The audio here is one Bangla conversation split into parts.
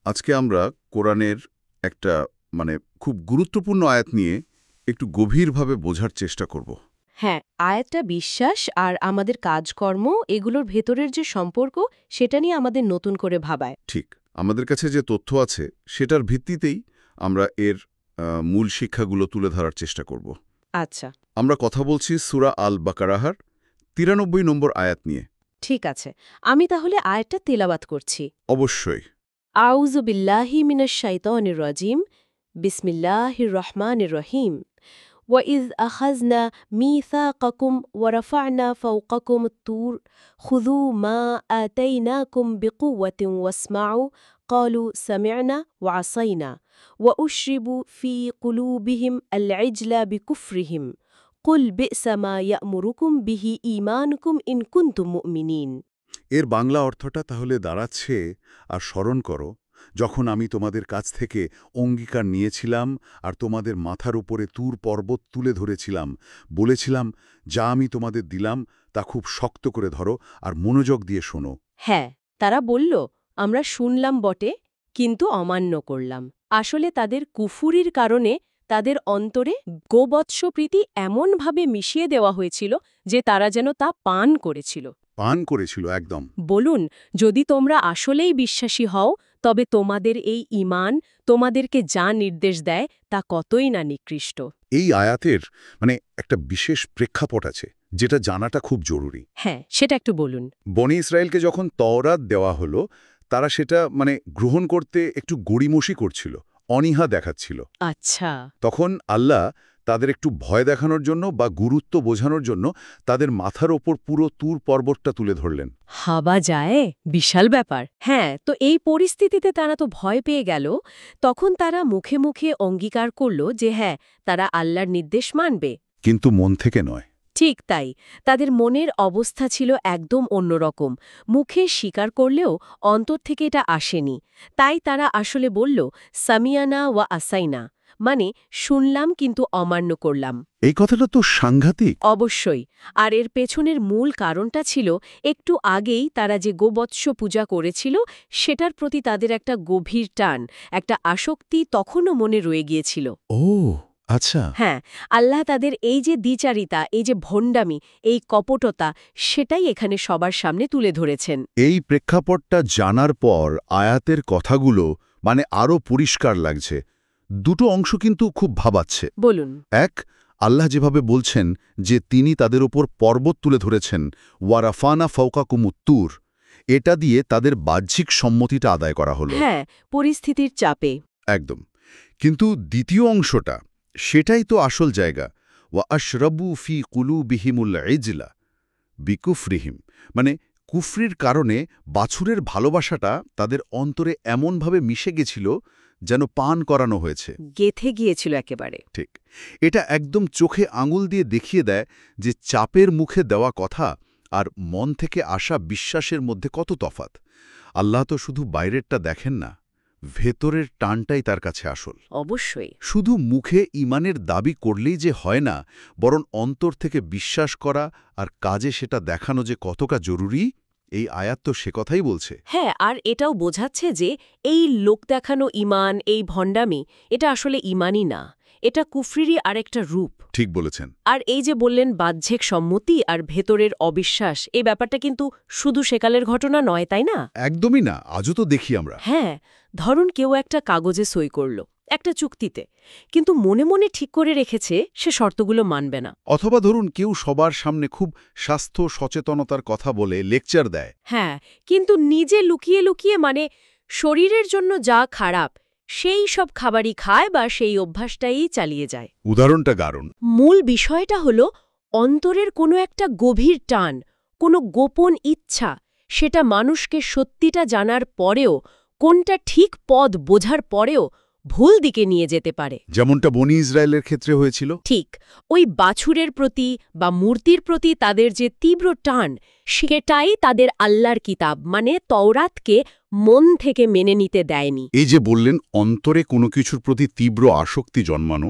আজকে আমরা কোরআনের একটা খুব গুরুত্বপূর্ণ আয়াত নিয়ে একটু গভীরভাবে বোঝার চেষ্টা করব। হ্যাঁ, আয়াতটা বিশ্বাস আর আমাদের কাজকর্ম এগুলোর ভেতরের যে সম্পর্ক সেটা নিয়ে আমাদের নতুন করে ভাবায়। ঠিক, আমাদের কাছে যে তথ্য আছে সেটার ভিত্তিতেই আমরা এর মূল শিক্ষাগুলো তুলে ধরার চেষ্টা করব। আচ্ছা, আমরা কথা বলছি সূরা আল বাকারাহার ৯৩ নম্বর আয়াত নিয়ে। ঠিক আছে। আমি তাহলে আয়াতটা তেলাওয়াত করছি। অবশ্যই। আউযু বিল্লাহি মিনাশ শাইতানির রাজিম। বিসমিল্লাহির রহমানির রহিম। وَإِذْ أَخَذْنَا مِيثَاقَكُمْ وَرَفَعْنَا فَوْقَكُمُ الطُّورَ خُذُوا مَا آتَيْنَاكُمْ بِقُوَّةٍ وَاسْمَعُوا قَالُوا سَمِعْنَا وَعَصَيْنَا وَأُشْرِبُوا فِي قُلُوبِهِمُ الْعِجْلَ بِكُفْرِهِمْ قُلْ بِئْسَ مَا يَأْمُرُكُمْ بِهِ إِيمَانُكُمْ إِن كُنتُم مُّؤْمِنِينَ। এর বাংলা অর্থটা তাহলে দাঁড়াচ্ছে, আর স্মরণ করো যখন আমি তোমাদের কাছ থেকে অঙ্গীকার নিয়েছিলাম আর তোমাদের মাথার উপরে তুর পর্বত তুলে ধরেছিলাম, বলেছিলাম যা আমি তোমাদের দিলাম তা খুব শক্ত করে ধরো আর মনোযোগ দিয়ে শোনো। হ্যাঁ, তারা বলল, আমরা শুনলাম বটে, কিন্তু অমান্য করলাম। আসলে তাদের কুফুরির কারণে তাদের অন্তরে গোবৎসপ্রীতি এমনভাবে মিশিয়ে দেওয়া হয়েছিল যে তারা যেন তা পান করেছিল। পান করেছিল একদম। বলুন, যদি তোমরা আসলেই বিশ্বাসী হও, তবে তোমাদের এই ঈমান তোমাদেরকে যা নির্দেশ দেয় তা কতই না নিকৃষ্ট। এই আয়াতের একটা বিশেষ প্রেক্ষাপট আছে যেটা জানাটা খুব জরুরি। হ্যাঁ, সেটা একটু বলুন। বনি ইসরায়েলকে যখন তওরাত দেওয়া হলো, তারা সেটা গ্রহণ করতে একটু গড়িমসি করছিল, অনীহা দেখাচ্ছিল। আচ্ছা। তখন আল্লাহ তাদের একটু ভয় দেখানোর জন্য বা গুরুত্ব বোঝানোর জন্য তাদের মাথার ওপর পুরো তুর পর্বতটা তুলে ধরলেন। ভাবা যায়, বিশাল ব্যাপার। হ্যাঁ, তো এই পরিস্থিতিতে তারা তো ভয় পেয়ে গেল। তখন তারা মুখে মুখে অঙ্গীকার করল যে হ্যাঁ, তারা আল্লাহর নির্দেশ মানবে। কিন্তু মন থেকে নয়। ঠিক তাই, তাদের মনের অবস্থা ছিল একদম অন্যরকম। মুখে স্বীকার করলেও অন্তর থেকে এটা আসেনি। তাই তারা আসলে বলল, সামিয়ানা ওয়া আসাইনা, মানে শুনলাম কিন্তু অমান্য করলাম। এই কথাটা তো সাংঘাতিক। অবশ্যই। আর এর পেছনের মূল কারণটা ছিল একটু আগেই তারা যে গোবৎস পূজা করেছিল সেটার প্রতি তাদের একটা গভীর টান, একটা আসক্তি তখনও মনে রয়ে গিয়েছিল। ও আচ্ছা। হ্যাঁ, আল্লাহ তাদের এই যে দ্বিচারিতা, এই যে ভণ্ডামি, এই কপটতা, সেটাই এখানে সবার সামনে তুলে ধরেছেন। এই প্রেক্ষাপটটা জানার পর আয়াতের কথাগুলো আরও পরিষ্কার লাগছে। দুটো অংশ কিন্তু খুব ভাবাচ্ছে। বলুন। এক, আল্লাহ যেভাবে বলছেন যে তিনি তাদের ওপর পর্বত তুলে ধরেছেন, ওয়ারাফানা ফৌকাকুমুত্তুর, এটা দিয়ে তাদের বাহ্যিক সম্মতিটা আদায় করা হলো। হ্যাঁ, পরিস্থিতির চাপে। একদম। কিন্তু দ্বিতীয় অংশটা, সেটাই তো আসল জায়গা। ওয়া আশরাবু ফি কুলুবিহিমুল ইজলা বিকুফরিহিম, কুফরির কারণে বাছুরের ভালোবাসাটা তাদের অন্তরে এমনভাবে মিশে গেছিল যেন পান করানো হয়েছে। গেথে গিয়েছিল একেবারে। ঠিক, এটা একদম চোখে আঙুল দিয়ে দেখিয়ে দেয় যে চাপের মুখে দেওয়া কথা আর মন থেকে আসা বিশ্বাসের মধ্যে কত তফাৎ। আল্লাহ তো শুধু বাইরেরটা দেখেন না, ভেতরের টানটাই তার কাছে আসল। অবশ্যই। শুধু মুখে ঈমানের দাবি করলেই যে হয় না, বরং অন্তর থেকে বিশ্বাস করা আর কাজে সেটা দেখানো যে কতটা জরুরি, এই আয়াত তো সে কথাই বলছে। হ্যাঁ, আর এটাও বোঝাচ্ছে যে এই লোক দেখানো ঈমান, এই ভণ্ডামি, এটা আসলে ঈমানই না, এটা কুফরিরই আরেকটা রূপ। ঠিক বলেছেন। আর এই যে বললেন বাহ্যিক সম্মতি আর ভেতরের অবিশ্বাস, এই ব্যাপারটা কিন্তু শুধু সেকালের ঘটনা নয়, তাই না? একদমই না, আজও তো দেখি আমরা। হ্যাঁ, ধরুন কেউ একটা কাগজে সই করল, একটা চুক্তিতে, কিন্তু মনে মনে ঠিক করে রেখেছে সে শর্তগুলো মানবে না। অথবা ধরুন কেউ সবার সামনে খুব স্বাস্থ্য সচেতনতার কথা বলে লেকচার দেয়। হ্যাঁ, কিন্তু নিজে লুকিয়ে লুকিয়ে শরীরের জন্য যা খারাপ সেই সব খাবারই খায় বা সেই অভ্যাসটাই চালিয়ে যায়। উদাহরণটা দারুণ। মূল বিষয়টা হলো অন্তরের কোনো একটা গভীর টান, কোনো গোপন ইচ্ছা, সেটা মানুষকে সত্যিটা জানার পরেও, কোনটা ঠিক পথ বোঝার পরেও ভুল দিকে নিয়ে যেতে পারে। যেমনটা বনি ইসরায়েলের ক্ষেত্রে হয়েছিল। ঠিক, ওই বাছুরের প্রতি বা মূর্তির প্রতি তাদের যে তীব্র টান, সেটাই তাদের আল্লাহর কিতাব তওরাতকে মন থেকে মেনে নিতে দেয়নি। এই যে বললেন অন্তরে কোনো কিছুর প্রতি তীব্র আসক্তি জন্মানো,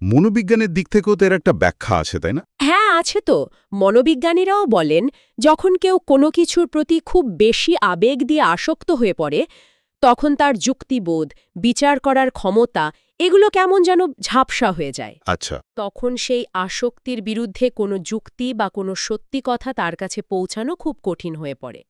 মনোবিজ্ঞানের দিক থেকেও তো এর একটা ব্যাখ্যা আছে, তাই না? হ্যাঁ, আছে তো। মনোবিজ্ঞানীরাও বলেন, যখন কেউ কোনো কিছুর প্রতি খুব বেশি আবেগ দিয়ে আসক্ত হয়ে পড়ে, তখন তার যুক্তিবোধ, বিচার করার ক্ষমতা এগুলো কেমন যেন ঝাপসা হয়ে যায়। আচ্ছা। তখন সেই আসক্তির বিরুদ্ধে কোনো যুক্তি বা কোনো সত্যি কথা তার কাছে পৌঁছানো খুব কঠিন হয়ে পড়ে।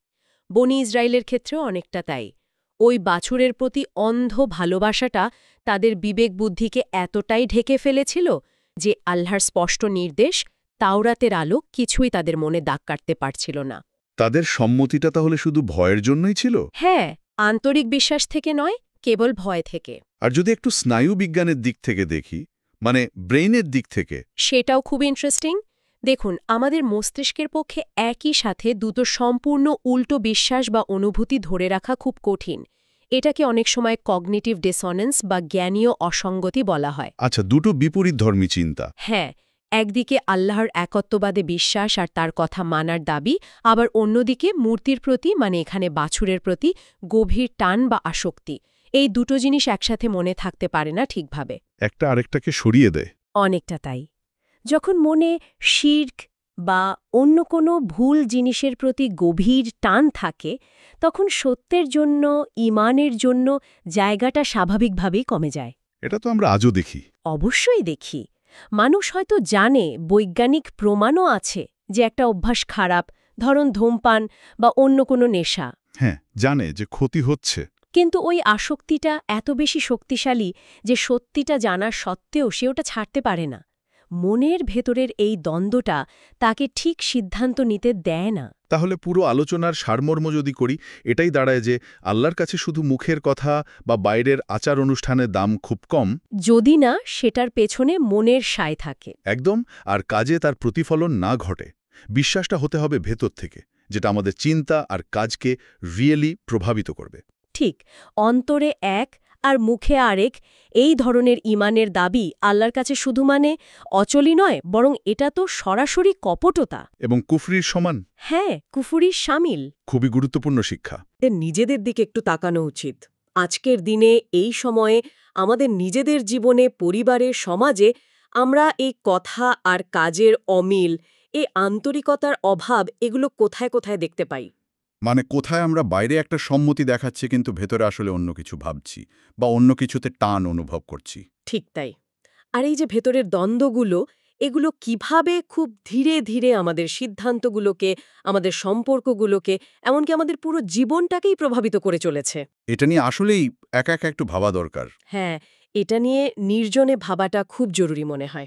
বনি ইসরায়েলের ক্ষেত্রেও অনেকটা তাই। ওই বাছুরের প্রতি অন্ধ ভালোবাসাটা তাদের বিবেক বুদ্ধিকে এতটাই ঢেকে ফেলেছিল যে আল্লাহর স্পষ্ট নির্দেশ, তাওরাতের আলো কিছুই তাদের মনে দাগ কাটতে পারছিল না। তাদের সম্মতিটা তাহলে শুধু ভয়ের জন্যই ছিল? হ্যাঁ, আন্তরিক বিশ্বাস থেকে নয়, কেবল ভয় থেকে। আর যদি একটু স্নায়ু বিজ্ঞানের দিক থেকে দেখি, মানে ব্রেইনের দিক থেকে। সেটাও খুব ইন্টারেস্টিং। দেখুন, আমাদের মস্তিষ্কের পক্ষে একই সাথে দুটো সম্পূর্ণ উল্টো বিশ্বাস বা অনুভূতি ধরে রাখা খুব কঠিন। এটাকে অনেক সময় কগনিটিভ ডিসঅনেন্স বা জ্ঞানীয় অসঙ্গতি বলা হয়। আচ্ছা, দুটো বিপরীত ধর্মী চিন্তা। হ্যাঁ, একদিকে আল্লাহর একত্ববাদে বিশ্বাস আর তার কথা মানার দাবি, আবার অন্যদিকে মূর্তির প্রতি, মানে এখানে বাছুরের প্রতি গভীর টান বা আসক্তি। এই দুটো জিনিস একসাথে মনে থাকতে পারে না ঠিকভাবে। একটা আরেকটাকে সরিয়ে দেয়। অনেকটা তাই। যখন মনে শিরক বা অন্য কোনো ভুল জিনিসের প্রতি গভীর টান থাকে, তখন সত্যের জন্য, ঈমানের জন্য জায়গাটা স্বাভাবিকভাবেই কমে যায়। এটা তো আমরা আজও দেখি। অবশ্যই দেখি। মানুষ হয়তো জানে, বৈজ্ঞানিক প্রমাণও আছে যে একটা অভ্যাস খারাপ, ধরুন ধূমপান বা অন্য কোনো নেশা। হ্যাঁ, জানে যে ক্ষতি হচ্ছে। কিন্তু ওই আসক্তিটা এত বেশি শক্তিশালী যে সত্যিটা জানার সত্ত্বেও সে ওটা ছাড়তে পারে না। মনের ভেতরের এই দ্বন্দ্বটা তাকে ঠিক সিদ্ধান্ত নিতে দেয় না। তাহলে পুরো আলোচনার সারমর্ম যদি করি, এটাই দাঁড়ায় যে আল্লাহর কাছে শুধু মুখের কথা বা বাইরের আচার অনুষ্ঠানের দাম খুব কম, যদি না সেটার পেছনে মনের সায় থাকে। একদম, আর কাজে তার প্রতিফলন না ঘটে। বিশ্বাসটা হতে হবে ভেতর থেকে, যেটা আমাদের চিন্তা আর কাজকে রিয়েলি প্রভাবিত করবে। ঠিক, অন্তরে এক আর মুখে আরেক, এই ধরনের ঈমানের দাবি আল্লাহর কাছে শুধু মানে অচলই নয়, বরং এটা তো সরাসরি কপটতা। এবং কুফরির সমান। হ্যাঁ, কুফুরির শামিল। খুবই গুরুত্বপূর্ণ শিক্ষা। নিজেদের দিকে একটু তাকানো উচিত। আজকের দিনে, এই সময়ে, আমাদের নিজেদের জীবনে, পরিবারে, সমাজে আমরা এই কথা আর কাজের অমিল, এই আন্তরিকতার অভাব, এগুলো কোথায় কোথায় দেখতে পাই? মানে কোথায় আমরা বাইরে একটা সম্মতি দেখাচ্ছি কিন্তু ভেতরে আসলে অন্য কিছু ভাবছি বা অন্য কিছুতে টান অনুভব করছি। ঠিক তাই। আর এই যে ভেতরের দ্বন্দ্বগুলো, এগুলো কিভাবে খুব ধীরে ধীরে আমাদের সিদ্ধান্তগুলোকে, আমাদের সম্পর্কগুলোকে, এমনকি আমাদের পুরো জীবনটাকেই প্রভাবিত করে চলেছে। এটা নিয়ে আসলেই একা একা একটু ভাবা দরকার। হ্যাঁ, এটা নিয়ে নির্জনে ভাবাটা খুব জরুরি মনে হয়।